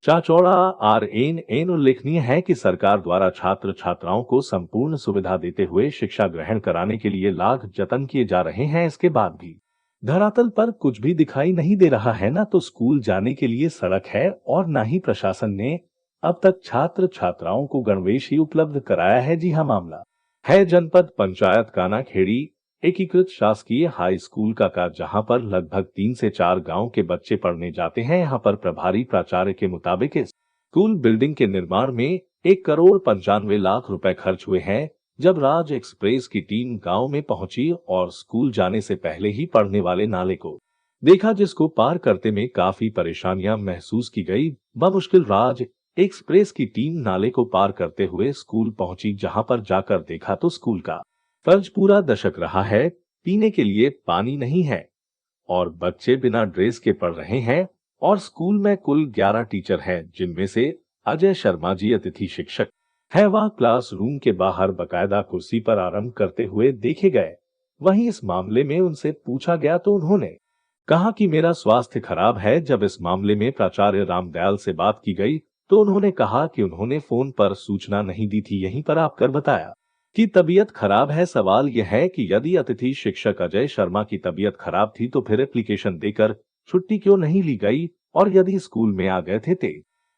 Chachaura RNN उल्लेखनीय है कि सरकार द्वारा छात्र छात्राओं को संपूर्ण सुविधा देते हुए शिक्षा ग्रहण कराने के लिए लाख जतन किए जा रहे हैं। इसके बाद भी धरातल पर कुछ भी दिखाई नहीं दे रहा है। ना तो स्कूल जाने के लिए सड़क है और न ही प्रशासन ने अब तक छात्र छात्राओं को गणवेश ही उपलब्ध कराया है। जी हाँ, मामला है जनपद पंचायत कानाखेड़ी एकीकृत शासकीय हाई स्कूल का जहां पर लगभग 3 से 4 गांव के बच्चे पढ़ने जाते हैं। यहां पर प्रभारी प्राचार्य के मुताबिक इस स्कूल बिल्डिंग के निर्माण में 1,95 करोड़ रुपए खर्च हुए हैं। जब राज एक्सप्रेस की टीम गांव में पहुंची और स्कूल जाने से पहले ही पढ़ने वाले नाले को देखा, जिसको पार करते में काफी परेशानियां महसूस की गई। बमुश्किल राज एक्सप्रेस की टीम नाले को पार करते हुए स्कूल पहुंची, जहां पर जाकर देखा तो स्कूल का फर्श पूरा दशक रहा है, पीने के लिए पानी नहीं है और बच्चे बिना ड्रेस के पढ़ रहे हैं। और स्कूल में कुल 11 टीचर हैं, जिनमें से अजय शर्मा जी अतिथि शिक्षक है। वह क्लासरूम के बाहर बकायदा कुर्सी पर आराम करते हुए देखे गए। वहीं इस मामले में उनसे पूछा गया तो उन्होंने कहा कि मेरा स्वास्थ्य खराब है। जब इस मामले में प्राचार्य रामदयाल से बात की गई तो उन्होंने कहा कि उन्होंने फोन पर सूचना नहीं दी थी, यहीं पर आकर बताया कि तबीयत खराब है। सवाल यह है कि यदि अतिथि शिक्षक अजय शर्मा की तबीयत खराब थी तो फिर एप्लीकेशन देकर छुट्टी क्यों नहीं ली गई, और यदि स्कूल में आ गए थे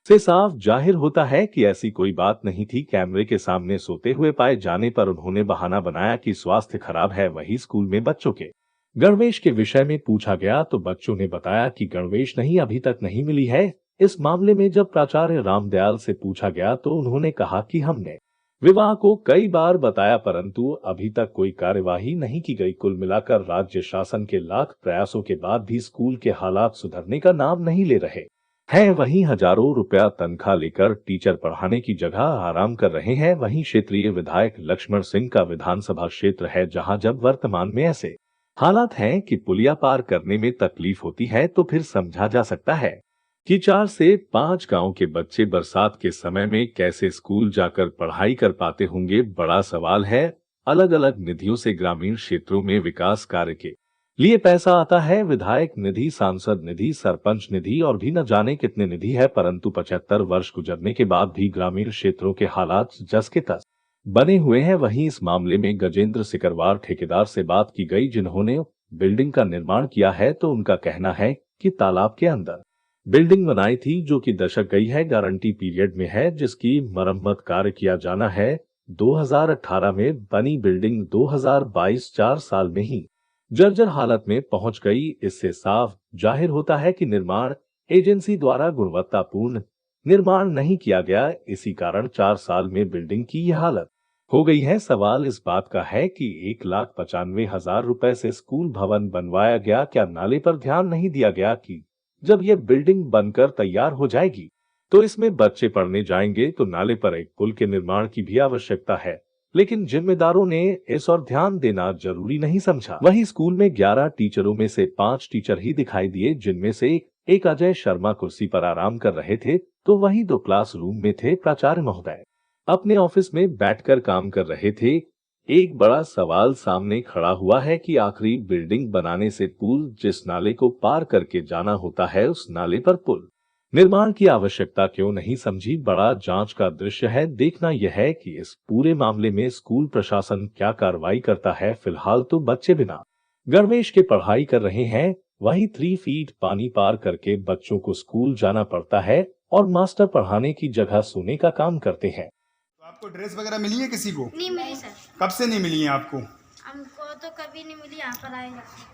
से साफ जाहिर होता है कि ऐसी कोई बात नहीं थी। कैमरे के सामने सोते हुए पाए जाने पर उन्होंने बहाना बनाया कि स्वास्थ्य खराब है। वही स्कूल में बच्चों के गणवेश के विषय में पूछा गया तो बच्चों ने बताया कि गणवेश नहीं, अभी तक नहीं मिली है। इस मामले में जब प्राचार्य रामदयाल से पूछा गया तो उन्होंने कहा कि हमने विभाग को कई बार बताया, परंतु अभी तक कोई कार्यवाही नहीं की गई। कुल मिलाकर राज्य शासन के लाख प्रयासों के बाद भी स्कूल के हालात सुधरने का नाम नहीं ले रहे हैं। वहीं हजारों रुपया तनख्वाह लेकर टीचर पढ़ाने की जगह आराम कर रहे हैं। वहीं क्षेत्रीय विधायक लक्ष्मण सिंह का विधानसभा क्षेत्र है, जहां जब वर्तमान में ऐसे हालात हैं कि पुलिया पार करने में तकलीफ होती है, तो फिर समझा जा सकता है कि 4 से 5 गांव के बच्चे बरसात के समय में कैसे स्कूल जाकर पढ़ाई कर पाते होंगे। बड़ा सवाल है। अलग अलग निधियों से ग्रामीण क्षेत्रों में विकास कार्य के लिए पैसा आता है, विधायक निधि, सांसद निधि, सरपंच निधि और भी न जाने कितने निधि है, परंतु 75 वर्ष गुजरने के बाद भी ग्रामीण क्षेत्रों के हालात जस के तस बने हुए हैं। वहीं इस मामले में गजेंद्र सिकरवार ठेकेदार से बात की गई, जिन्होंने बिल्डिंग का निर्माण किया है, तो उनका कहना है कि तालाब के अंदर बिल्डिंग बनाई थी जो कि दशक गई है, गारंटी पीरियड में है, जिसकी मरम्मत कार्य किया जाना है। 2018 में बनी बिल्डिंग 2022 4 साल में ही जर्जर हालत में पहुंच गई। इससे साफ जाहिर होता है कि निर्माण एजेंसी द्वारा गुणवत्तापूर्ण निर्माण नहीं किया गया। इसी कारण 4 साल में बिल्डिंग की यह हालत हो गई है। सवाल इस बात का है कि 1,95,000 रुपए से स्कूल भवन बनवाया गया, क्या नाले पर ध्यान नहीं दिया गया कि जब यह बिल्डिंग बनकर तैयार हो जाएगी तो इसमें बच्चे पढ़ने जाएंगे, तो नाले पर एक पुल के निर्माण की भी आवश्यकता है। लेकिन जिम्मेदारों ने इस और ध्यान देना जरूरी नहीं समझा। वहीं स्कूल में 11 टीचरों में से 5 टीचर ही दिखाई दिए, जिनमें से एक अजय शर्मा कुर्सी पर आराम कर रहे थे, तो वहीं 2 क्लासरूम में थे। प्राचार्य महोदय अपने ऑफिस में बैठकर काम कर रहे थे। एक बड़ा सवाल सामने खड़ा हुआ है कि आखिरी बिल्डिंग बनाने से पूर्व जिस नाले को पार करके जाना होता है, उस नाले पर पुल निर्माण की आवश्यकता क्यों नहीं समझी। बड़ा जांच का दृश्य है। देखना यह है कि इस पूरे मामले में स्कूल प्रशासन क्या कार्रवाई करता है। फिलहाल तो बच्चे बिना गणवेश के पढ़ाई कर रहे हैं। वहीं 3 फीट पानी पार करके बच्चों को स्कूल जाना पड़ता है और मास्टर पढ़ाने की जगह सोने का काम करते हैं। तो आपको ड्रेस वगैरह मिली है किसी को? नहीं मिली सर। कब से नहीं मिली है आपको? हमको तो कभी नहीं मिली, यहाँ पर आए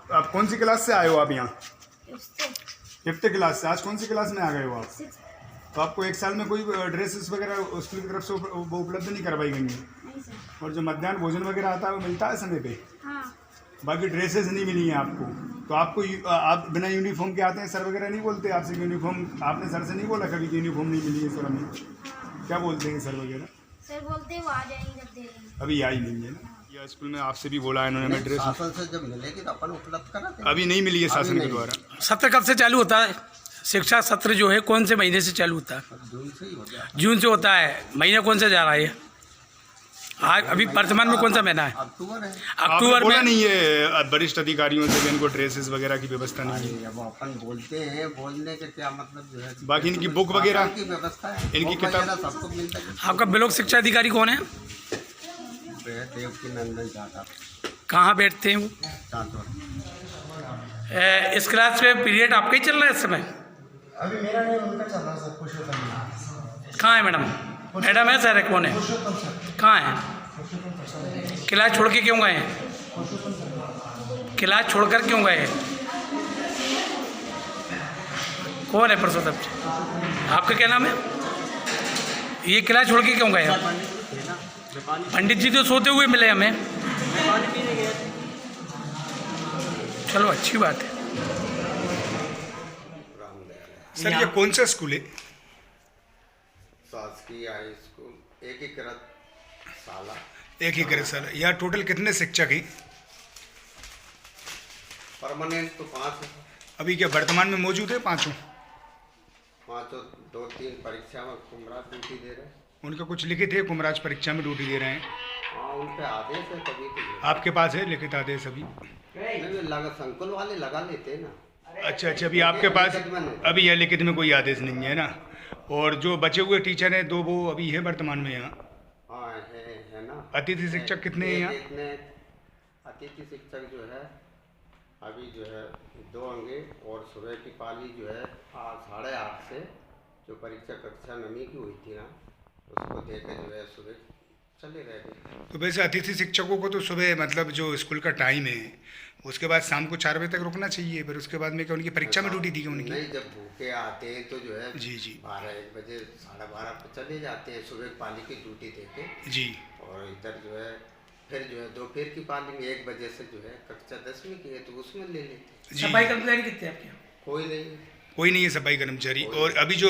तो आप कौन सी क्लास से आए हो आप यहाँ? उससे 5th क्लास से। आज कौन सी क्लास में आ गए हो आप? 6 तो आपको 1 साल में कोई ड्रेसेस वगैरह स्कूल की तरफ से वो उपलब्ध नहीं करवाई गई है? नहीं सर। और जो मध्याह्न भोजन वगैरह आता है वो मिलता है समय पे? हाँ बाकी ड्रेसेस नहीं मिली हैं आपको। तो आपको आप बिना यूनिफॉर्म के आते हैं, सर वगैरह नहीं बोलते आपसे यूनिफॉर्म? आपने सर से नहीं बोला कभी कि यूनिफॉर्म नहीं मिली है सर हमें? क्या बोलते हैं सर वगैरह? सर बोलते हैं वो आ जाएंगे जब दे देंगे। अभी आई नहीं है ना। या स्कूल में आपसे भी बोला इन्होंने हमें ड्रेस शासन से जब मिलेगी तो अपन उपलब्ध करा देंगे। अभी नहीं मिली है शासन के नहीं। द्वारा। सत्र कब से चालू होता है? शिक्षा सत्र जो है कौन से महीने से चालू होता है? जून से ही हो गया। जून से होता है। महीना कौन सा जा रहा है? आज अभी वर्तमान में कौन सा महीना है? अक्टूबर है। आपने अक्टूबर बोला में। नहीं ये वरिष्ठ अधिकारियों से भी इनको ड्रेसेस वगैरह की व्यवस्था नहीं है। अरे अब अपन बोलते हैं, बोलने के क्या मतलब जो है। बाकी इनकी बुक वगैरह की व्यवस्था है, इनकी बुक किताब- वगैरह सब कुछ मिलता है। आपका ब्लॉक शिक्षा अधिकारी कौन है? देव की नंदन जाता कहाँ बैठते हैं वो? चांदोर। इस क्लास में पीरियड आपका ही चल रहा है इस समय? अभी मेरा नहीं, उनका चल रहा है सर, पुरुषोत्तम। कहाँ है मैडम? मैडम है सर, कौन है? पुरुषोत्तम सर, कहाँ है? पुरुषोत्तम सर, क्लास छोड़ के क्यों गए हैं? पुरुषोत्तम सर। क्लास छोड़कर क्यों गए हैं? कौन है परसोत्तम जी? आपका क्या नाम है? ये क्लास छोड़ के क्यों गए हैं? पंडित जी तो सोते हुए मिले हमें। चलो अच्छी बात है। सर ये कौन सा स्कूल है? शासकीय हाई स्कूल एकीकृत शाला। एक ही करे सर। यहाँ टोटल कितने शिक्षक हैं? परमानेंट तो 5 है। अभी क्या वर्तमान में मौजूद है पाँचों? 5 2-3 परीक्षा में कुमरा ड्यूटी दे रहे हैं। उनका कुछ लिखित है, कुमराज परीक्षा में ड्यूटी दे रहे हैं। हाँ, उन पे आदेश है कभी तो। आपके पास है लिखित आदेश अभी? नहीं, लगा संकुल वाले लगा लेते हैं ना। अच्छा अच्छा, अभी आपके पास अभी यह लिखित में कोई आदेश नहीं है ना? और जो बचे हुए टीचर हैं 2 वो अभी है वर्तमान में यहाँ? हाँ है ना। अतिथि शिक्षक कितने हैं यहाँ? इतने अतिथि शिक्षक जो है अभी जो है 2 होंगे, और सुबह की पाली जो है 8:30 से जो परीक्षा कक्षा नवी की हुई थी ना, उसको देकर जो है सुबह चले गए थे। तो वैसे अतिथि शिक्षकों को तो सुबह मतलब जो स्कूल का टाइम है उसके बाद शाम को 4 बजे तक रुकना चाहिए, फिर उसके बाद में क्या उनकी परीक्षा में ड्यूटी थी क्या उनकी? नहीं, जब भूखे आते हैं तो जो है जी जी 12-1 बजे 12:30 पे चले जाते हैं सुबह पाली की ड्यूटी देके। जी। और इधर जो है फिर जो है दोपहर की पाली में 1 बजे से जो है कक्षा 10वीं की है तो उसमें ले लेते। जी। सफाई कर्मचारी कितने आपके यहाँ? कोई नहीं। कोई नहीं है सफाई कर्मचारी। और अभी जो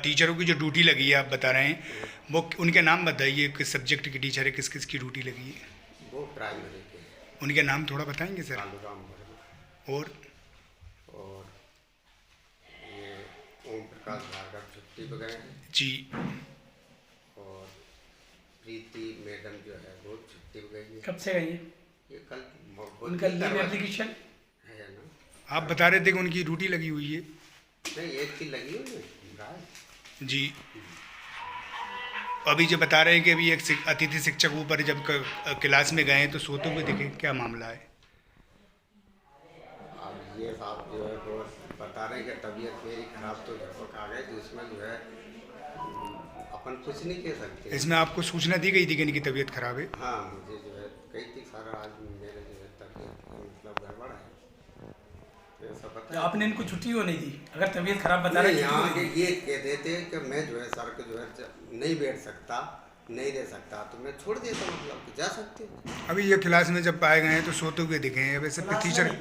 टीचरों की जो ड्यूटी लगी है आप बता रहे हैं, वो उनके नाम बताइए, किस सब्जेक्ट की टीचर है, किस किस की ड्यूटी लगी है? वो प्राइमरी के हैं। उनके नाम थोड़ा बताएंगे सर? कालूराम वर्मा और और ये ओम प्रकाश भार्गव छुट्टी पे गए हैं, जी। और प्रीति मैडम जो है वो छुट्टी पे गई है। कब से गई है? ये कल उनका लीव एप्लीकेशन है ना। आप बता रहे थे कि उनकी ड्यूटी लगी हुई है? नहीं, एक की लगी हुई है। जी। अभी जो बता रहे हैं कि अभी एक अतिथि शिक्षक ऊपर जब क्लास में गए तो सोते हुए दिखे, क्या मामला है? अब ये साहब जो है वो बता रहे हैं कि तबीयत मेरी खराब तो झपक आ गई, तो इसमें जो है अपन कुछ नहीं कह सकते। इसमें आपको सूचना दी गई थी कि इनकी तबीयत खराब है? हाँ, मुझे जो है कही थी सारा आज मेरे जो है तबीयत मतलब गड़बड़ है, तो ऐसा तो पता आपने इनको छुट्टी क्यों नहीं दी? अगर तबीयत खराब बता रहे नहीं, हैं, यहाँ छुट्टी के क्यों नहीं दी? ये कह देते कि मैं जो है सर को जो है नहीं बैठ सकता, नहीं दे सकता, तो मैं छोड़ देता, मतलब कि जा सकते हो। अभी ये क्लास में जब पाए गए हैं तो सोते हुए दिखे हैं, वैसे फिर टीचर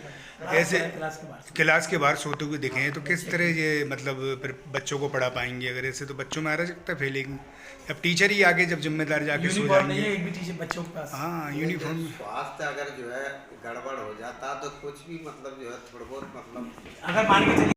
ऐसे क्लास के बाद क्लास के बाहर सोते हुए दिखे हैं तो किस तरह ये मतलब फिर बच्चों को पढ़ा पाएंगे? अगर ऐसे तो बच्चों में आ सकता है फीलिंग। अब टीचर ही आगे जब जिम्मेदार जाके सो यूनिफॉर्म नहीं है जाएंगे। एक भी टीचर बच्चों के पास। हाँ, यूनिफॉर्म। स्वास्थ्य अगर जो है गड़बड़ हो जाता तो कुछ भी मतलब जो है थोड़ा बहुत मतलब अगर मान के चलिए